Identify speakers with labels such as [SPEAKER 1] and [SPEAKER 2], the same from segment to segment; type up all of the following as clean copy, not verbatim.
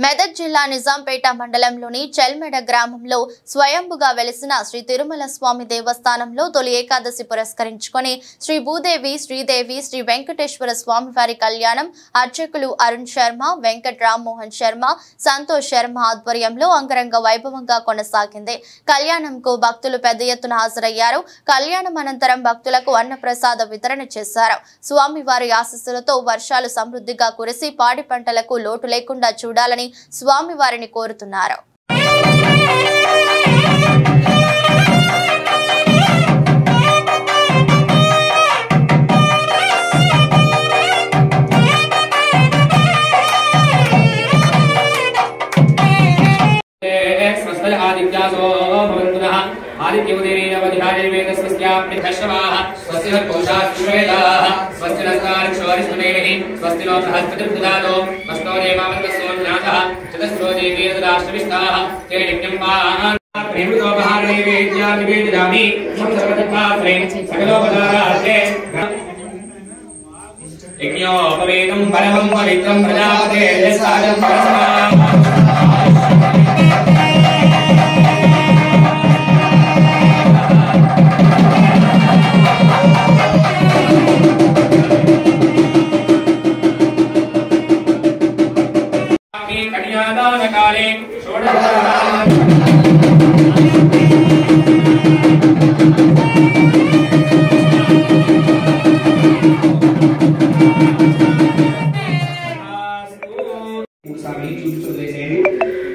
[SPEAKER 1] మెదక్ జిల్లా నిజాంపేట మండలంలోని చెల్మెడ గ్రామంలో స్వయంభుగా వెలిసిన శ్రీ తిరుమల స్వామి దేవస్థానంలో తొలి ఏకాదశి పురస్కరించుకొని శ్రీ భూదేవి శ్రీదేవి శ్రీ వెంకటేశ్వర స్వామి వారి కళ్యాణం అర్చకులు అరుణ్ శర్మ, వెంకట్ రామ్మోహన్ శర్మ, సంతోష్ శర్మ ఆధ్వర్యంలో అంగరంగ వైభవంగా కొనసాగింది. కళ్యాణంకు భక్తులు పెద్ద ఎత్తున హాజరయ్యారు. కళ్యాణం అనంతరం భక్తులకు అన్నప్రసాద వితరణ చేశారు. స్వామివారి ఆశీస్సులతో వర్షాలు సమృద్ధిగా కురిసి పాడి పంటలకు లోటు లేకుండా చూడాలని స్వామి వారిని కోరుతున్నారు.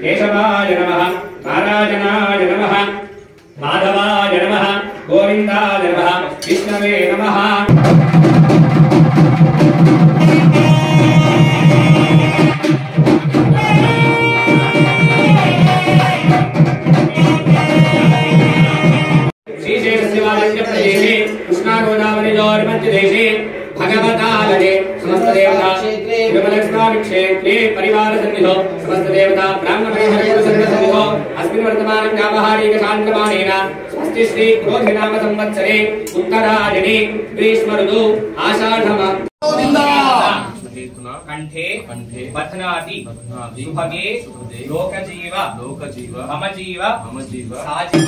[SPEAKER 2] केशवाय नमः, नारायणाय नमः, माधवाय नमः, गोविन्दाय नमः, विष्णवे नमः। श्रीशैलशिवालयप्रदेशे कृष्णागोदावरीयोर्मध्यदेशे भगवतालये समस्त देवता तिरुमलस्वामी क्षेत्रे परिवार सन्निधौ समस्त देवता ब्राह्मण सन्निधौ अस्मिन् वर्तमानं व्यावहारिक शान्तमानेन स्वस्ति श्री क्रोधि नाम संवत्सरे उत्तरायणे ग्रीष्म ऋतौ आषाढम कंठे बध्नाति सुभगे लोकजीव मम जीव साजी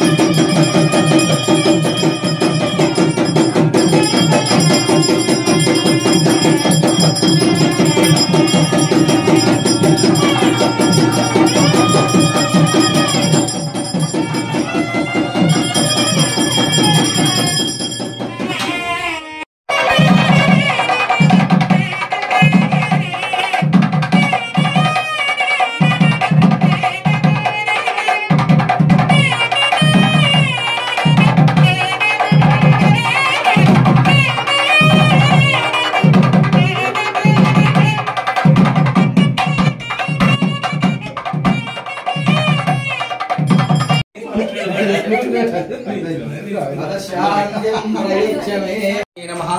[SPEAKER 3] नमः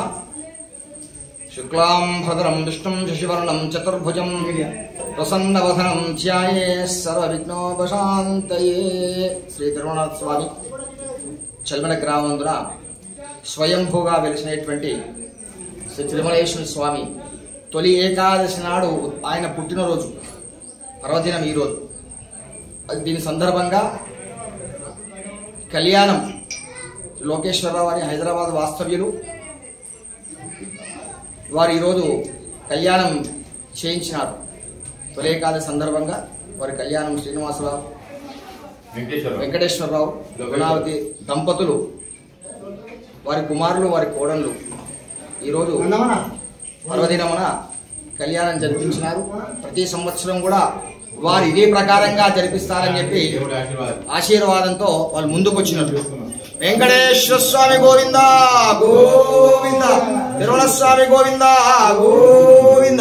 [SPEAKER 3] शुक्लां भद्रं विष्णुं शशिवर्णं चतुर्भुजं प्रसन्नवदनं ध्यायेत् सर्वविघ्नोपशान्तये श्री తిరుమల స్వామి చెల్మెడ గ్రామంలో స్వయంభూగా వెలిసినటువంటి శ్రీ తిరుమలేశ్వర స్వామి తొలి ఏకాదశి నాడు ఆయన పుట్టినరోజు పర్వదినం ఈ రోజు. దీని సందర్భంగా కళ్యాణం లోకేశ్వరరావు అని హైదరాబాద్ వాస్తవ్యులు వారు ఈరోజు కళ్యాణం చేయించినారు. తొలి ఏకాదశి సందర్భంగా వారి కళ్యాణం శ్రీనివాసరావు వెంకటేశ్వరరావు గుణావతి దంపతులు వారి కుమారులు వారి కోడళ్ళు ఈరోజు పర్వదినమున కళ్యాణం జరిపించినారు. ప్రతి సంవత్సరం కూడా వారు ఇదే ప్రకారంగా జరిపిస్తారని చెప్పి ఆశీర్వాదంతో వాళ్ళు ముందుకొచ్చినట్లు. వెంకటేశ్వర స్వామి గోవింద గోవింద, తిరుమల స్వామి గోవింద గోవింద.